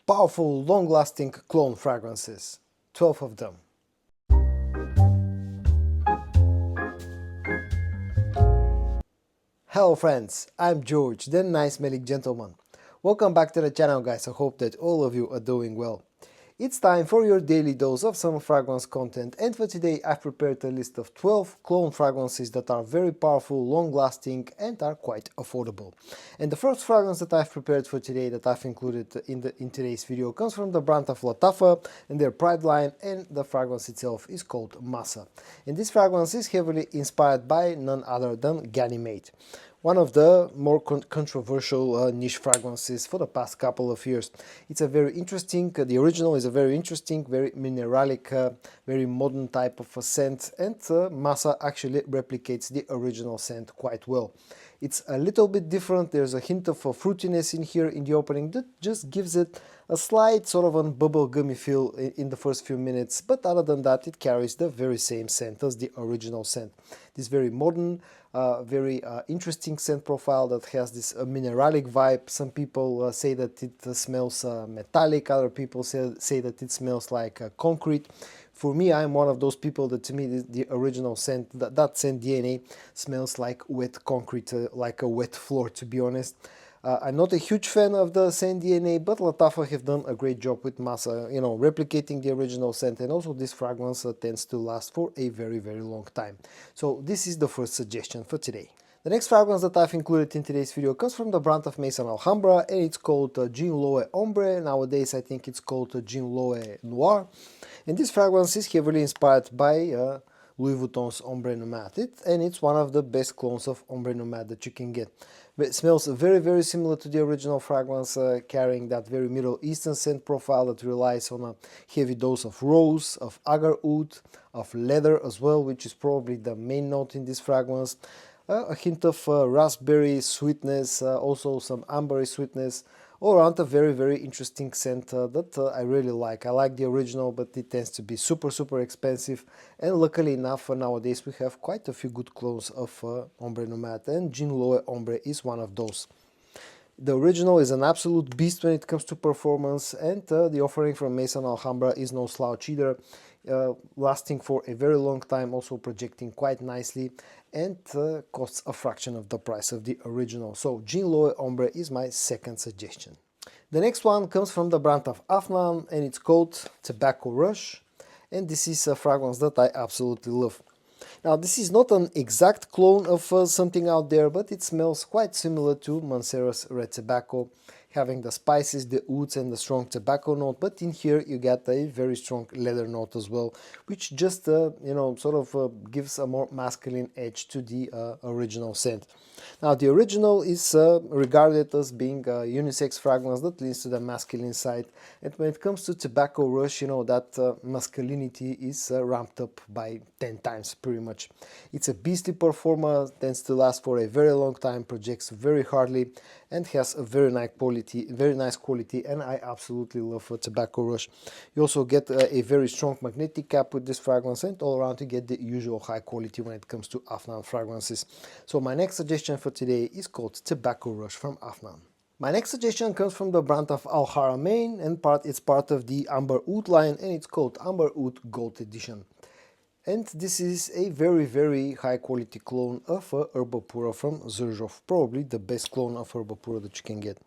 powerful, long-lasting cologne fragrances, 12 of them. Hello friends, I'm George, the nice smelling gentleman. Welcome back to the channel guys, I hope that all of you are doing well. It's time for your daily dose of some fragrance content, and for today I've prepared a list of 12 cologne fragrances that are very powerful, long-lasting and are quite affordable. And the first fragrance that I've prepared for today that I've included in today's video comes from the brand of Lattafa and their Pride line, and the fragrance itself is called Masa. And this fragrance is heavily inspired by none other than Ganymede, one of the more controversial niche fragrances for the past couple of years. It's a very interesting, the original is a very interesting, very mineralic, very modern type of a scent, and Masa actually replicates the original scent quite well. It's a little bit different, there's a hint of fruitiness in here in the opening that just gives it a slight sort of a bubblegummy feel in the first few minutes, but other than that it carries the very same scent as the original scent. This very modern, very interesting scent profile that has this mineralic vibe. Some people say that it smells metallic, other people say that it smells like concrete. For me, I'm one of those people that to me the original scent, that scent DNA smells like wet concrete, like a wet floor, to be honest. I'm not a huge fan of the scent DNA, but Lattafa have done a great job with Masa, you know, replicating the original scent, and also this fragrance tends to last for a very, very long time. So this is the first suggestion for today. The next fragrance that I've included in today's video comes from the brand of MESAN Alhamra, and it's called Lowe Ombre. Nowadays I think it's called Lowe Noir. And this fragrance is heavily inspired by Louis Vuitton's Ombre Nomade, and it's one of the best clones of Ombre Nomade that you can get. It smells very, very similar to the original fragrance, carrying that very Middle Eastern scent profile that relies on a heavy dose of rose, of Aoud, of leather as well, which is probably the main note in this fragrance. A hint of raspberry sweetness, also some ambery sweetness. All around a very, very interesting scent that I really like. I like the original, but it tends to be super, super expensive. And luckily enough, nowadays we have quite a few good clones of Ombre Nomade, and Lowe Ombre is one of those. The original is an absolute beast when it comes to performance, and the offering from MESAN Alhamra is no slouch either. Lasting for a very long time, also projecting quite nicely, and costs a fraction of the price of the original. So Lowe Ombre is my second suggestion. The next one comes from the brand of Afnan, and it's called Tobacco Rush, and this is a fragrance that I absolutely love. Now this is not an exact clone of something out there, but it smells quite similar to Mancera's Red Tobacco, having the spices, the woods and the strong tobacco note, but in here you get a very strong leather note as well, which just you know, sort of gives a more masculine edge to the original scent. Now the original is regarded as being a unisex fragrance that leans to the masculine side, and when it comes to Tobacco Rush, you know, that masculinity is ramped up by 10 times pretty much. It's a beastly performer, tends to last for a very long time, projects very hardly, and has a very nice quality, and I absolutely love Tobacco Rush. You also get a very strong magnetic cap with this fragrance, and all around you get the usual high quality when it comes to Afnan fragrances. So my next suggestion for today is called Tobacco Rush from Afnan. My next suggestion comes from the brand of Haramain, and it's part of the Amber Oud line, and it's called Amber Oud Gold Edition. And this is a very, very high quality clone of Herba Pura from Azzure, probably the best clone of Herba Pura that you can get.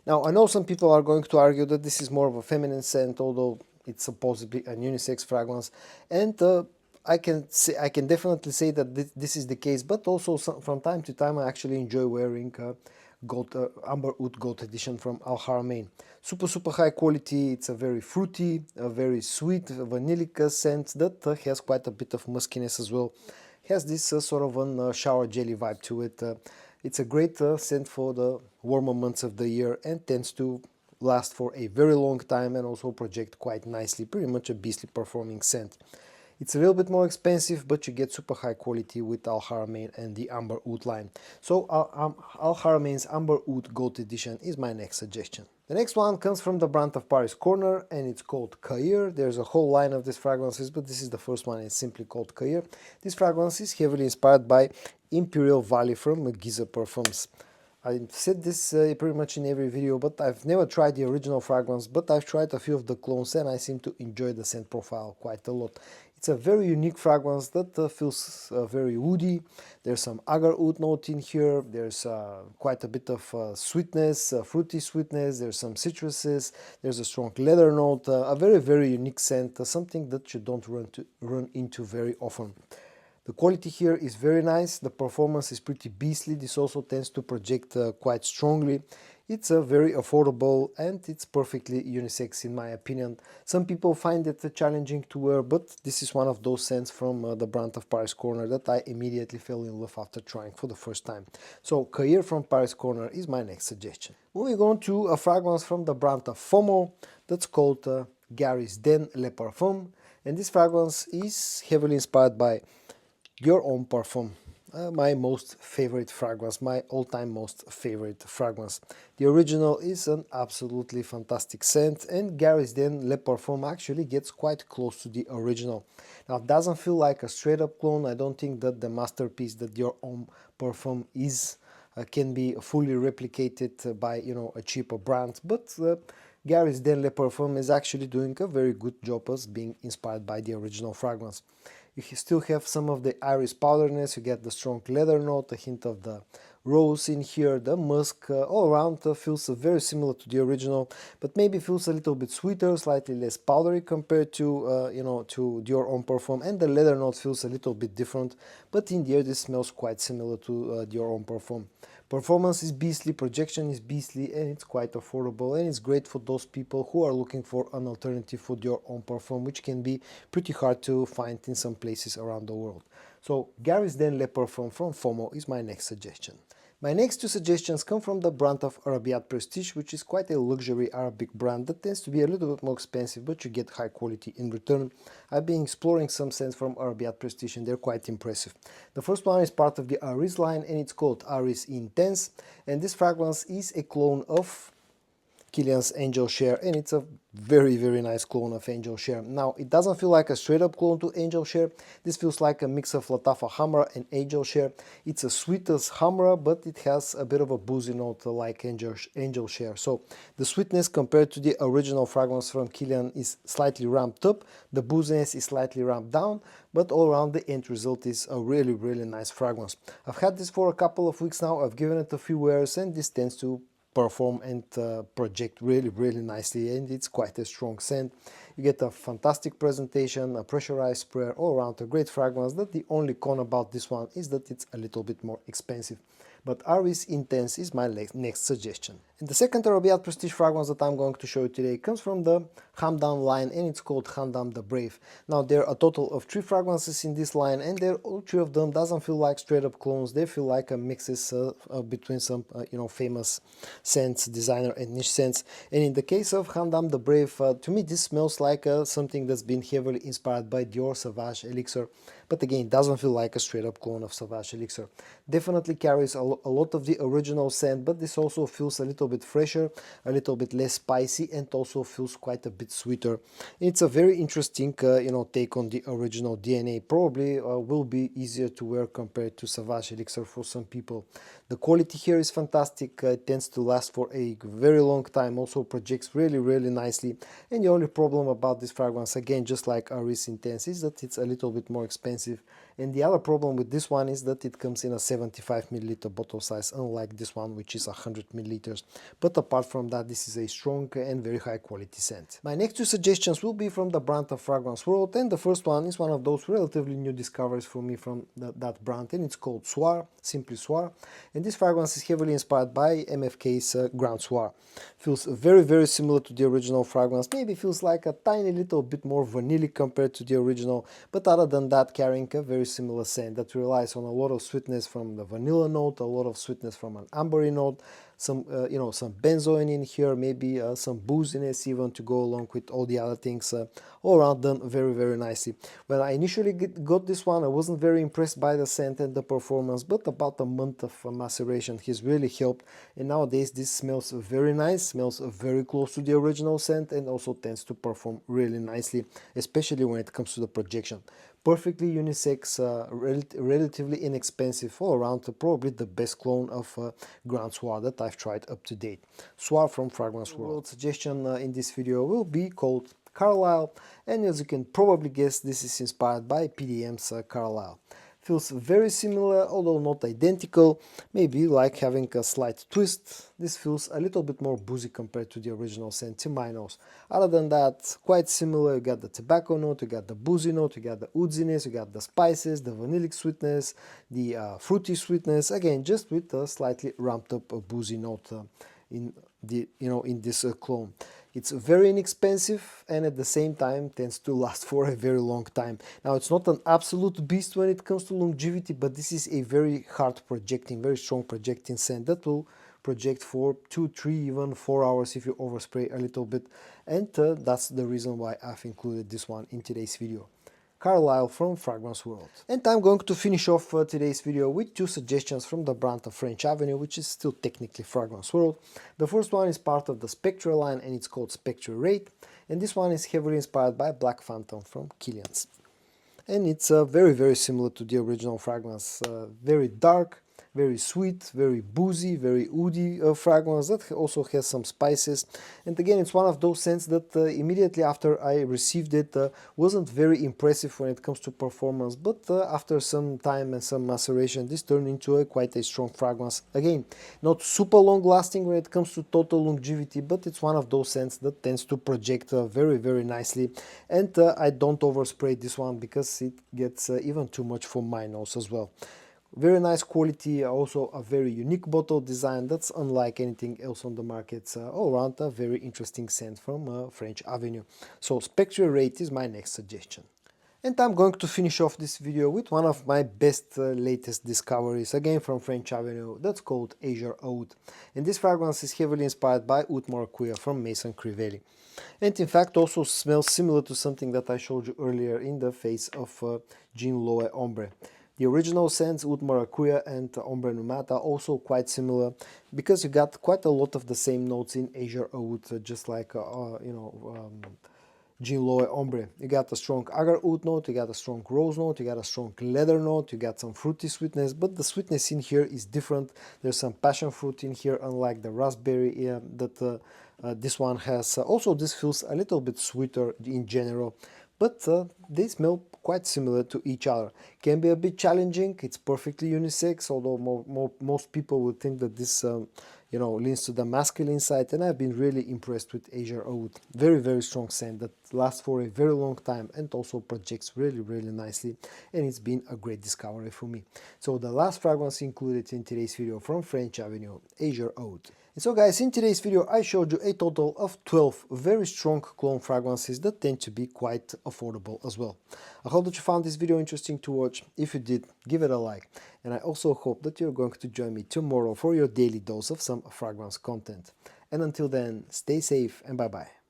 Now I know some people are going to argue that this is more of a feminine scent, although it's supposedly a unisex fragrance, and I can definitely say that this is the case, but also from time to time I actually enjoy wearing Amber Oud Gold Edition from Haramain. Super, super high quality. It's a very fruity, a very sweet, vanillic scent that has quite a bit of muskiness as well. Has this sort of a shower jelly vibe to it. It's a great scent for the warmer months of the year, and tends to last for a very long time and also project quite nicely. Pretty much a beastly performing scent. It's a little bit more expensive, but you get super high quality with Haramain and the Amber Oud line. So Haramain's Amber Oud Gold Edition is my next suggestion. The next one comes from the brand of Paris Corner, and it's called Cahier. There's a whole line of these fragrances, but this is the first one. It's simply called Cahier. This fragrance is heavily inspired by Imperial Valley from Giza Parfums. I've said this pretty much in every video, but I've never tried the original fragrance, but I've tried a few of the clones and I seem to enjoy the scent profile quite a lot. It's a very unique fragrance that feels very woody. There's some agar oud note in here. There's quite a bit of sweetness, fruity sweetness. There's some citruses. There's a strong leather note. A very, very unique scent, something that you don't run into very often. The quality here is very nice. The performance is pretty beastly. This also tends to project quite strongly. It's very affordable and it's perfectly unisex in my opinion. Some people find it challenging to wear, but this is one of those scents from the brand of Paris Corner that I immediately fell in love after trying for the first time. So Cahier from Paris Corner is my next suggestion. Moving on to a fragrance from the brand of Fomo that's called Gary's Den Le Parfum, and this fragrance is heavily inspired by Your Own Parfum, my most favorite fragrance, my all-time most favorite fragrance. The original is an absolutely fantastic scent, and Gary's Den Le Parfum actually gets quite close to the original. Now, it doesn't feel like a straight-up clone. I don't think that the masterpiece that Your Own Parfum is can be fully replicated by a cheaper brand, but Gary's Den Le Parfum is actually doing a very good job as being inspired by the original fragrance. You still have some of the iris powderness, you get the strong leather note, a hint of the rose in here, the musk, all around feels very similar to the original, but maybe feels a little bit sweeter, slightly less powdery compared to to Your Own Parfum, and the leather note feels a little bit different, but in the air this smells quite similar to Your Own Parfum. Performance is beastly, projection is beastly, and it's quite affordable, and it's great for those people who are looking for an alternative for Your Own Parfum, which can be pretty hard to find in some places around the world. So Gary's Den Le Parfum from Fomo is my next suggestion. My next two suggestions come from the brand of Arabiat Prestige, which is quite a luxury Arabic brand that tends to be a little bit more expensive, but you get high quality in return. I've been exploring some scents from Arabiat Prestige and they're quite impressive. The first one is part of the Aris line and it's called Aris Intense, and this fragrance is a clone of Kilian's Angel Share, and it's a very, very nice clone of Angel Share. Now, it doesn't feel like a straight up clone to Angel Share. This feels like a mix of Lattafa Masa and Angel Share. It's a sweet as Hamra, but it has a bit of a boozy note like Angel Share. So the sweetness compared to the original fragrance from Kilian is slightly ramped up. The booziness is slightly ramped down, but all around the end result is a really, really nice fragrance. I've had this for a couple of weeks now. I've given it a few wears and this tends to perform and project really, really nicely, and it's quite a strong scent. You get a fantastic presentation, a pressurized sprayer, all around a great fragrance. That the only con about this one is that it's a little bit more expensive. But Aris Intense is my next suggestion. And the second Arabiat Prestige fragrance that I'm going to show you today comes from the Hamdam line, and it's called Hamdam the Brave. Now there are a total of 3 fragrances in this line, and all 3 of them doesn't feel like straight up clones. They feel like a mixes between some famous scents, designer and niche scents. And in the case of Hamdam the Brave, to me this smells like something that's been heavily inspired by Dior Sauvage Elixir. But again, it doesn't feel like a straight up clone of Sauvage Elixir. Definitely carries a lot of the original scent, but this also feels a little bit fresher, a little bit less spicy, and also feels quite a bit sweeter. It's a very interesting take on the original DNA. Probably will be easier to wear compared to Sauvage Elixir for some people. The quality here is fantastic. It tends to last for a very long time, also projects really, really nicely. And the only problem about this fragrance, again, just like Aris Intense, is that it's a little bit more expensive. And the other problem with this one is that it comes in a 75 milliliter bottle size, unlike this one, which is 100 milliliters. But apart from that, this is a strong and very high quality scent. My next 2 suggestions will be from the brand of Fragrance World, and the first one is one of those relatively new discoveries for me from that brand, and it's called Soir, simply Soir. And this fragrance is heavily inspired by MFK's Grand Soir. Feels very, very similar to the original fragrance. Maybe feels like a tiny little bit more vanilla compared to the original, but other than that, carrying a very similar scent that relies on a lot of sweetness from the vanilla note, a lot of sweetness from an ambery note, some some benzoin in here, maybe some booziness even to go along with all the other things. All around done very, very nicely. When I initially got this one, I wasn't very impressed by the scent and the performance, but about a month of maceration has really helped, and nowadays this smells very nice, smells very close to the original scent, and also tends to perform really nicely, especially when it comes to the projection. perfectly unisex, relatively inexpensive, all around probably the best clone of Grand Soir that I've tried up to date. Soir from Fragrance World. Suggestion in this video will be called Carlisle, and as you can probably guess, this is inspired by PDM's Carlisle. Feels very similar, although not identical, maybe like having a slight twist. This feels a little bit more boozy compared to the original scent to my nose. Other than that, quite similar. You got the tobacco note, you got the boozy note, you got the oudziness, you got the spices, the vanillic sweetness, the fruity sweetness, again just with a slightly ramped up boozy note in this clone. It's very inexpensive and at the same time tends to last for a very long time. Now, it's not an absolute beast when it comes to longevity, but this is a very hard projecting, very strong projecting scent that will project for 2, 3, even 4 hours if you overspray a little bit, and that's the reason why I've included this one in today's video. Carlisle from Fragrance World. And I'm going to finish off today's video with 2 suggestions from the brand of French Avenue, which is still technically Fragrance World. The first one is part of the Spectrarate line and it's called Spectrarate, and this one is heavily inspired by Black Phantom from Kilian's. And it's very similar to the original fragrance, very dark, very sweet, very boozy, very oudi fragrance that also has some spices. And again, it's one of those scents that immediately after I received it wasn't very impressive when it comes to performance, but after some time and some maceration, this turned into quite a strong fragrance. Again, not super long lasting when it comes to total longevity, but it's one of those scents that tends to project very nicely. And I don't overspray this one because it gets even too much for my nose as well. Very nice quality, also a very unique bottle design that's unlike anything else on the market. All around a very interesting scent from French Avenue. So Spectrarate is my next suggestion. And I'm going to finish off this video with one of my best latest discoveries, again from French Avenue, that's called Azzure O. And this fragrance is heavily inspired by Oud Maracuja from Maison Crivelli. And in fact also smells similar to something that I showed you earlier in the face of Jean Lowe Ombre. The original scents, Oud Maracuja and Ombre Numata, also quite similar because you got quite a lot of the same notes in Azzure O, just like Jean Lowe Ombre. You got a strong agar oud note, you got a strong rose note, you got a strong leather note, you got some fruity sweetness, but the sweetness in here is different. There's some passion fruit in here, unlike the raspberry that this one has. Also, this feels a little bit sweeter in general, but they smell quite similar to each other. Can be a bit challenging. It's perfectly unisex, although most people would think that this leans to the masculine side, and I've been really impressed with Azzure O. Very strong scent that lasts for a very long time and also projects really nicely, and it's been a great discovery for me. So the last fragrance included in today's video from French Avenue, Azzure O. And so guys, in today's video I showed you a total of 12 very strong clone fragrances that tend to be quite affordable as well. I hope that you found this video interesting to watch. If you did, give it a like. And I also hope that you're going to join me tomorrow for your daily dose of some fragrance content. And until then, stay safe and bye bye.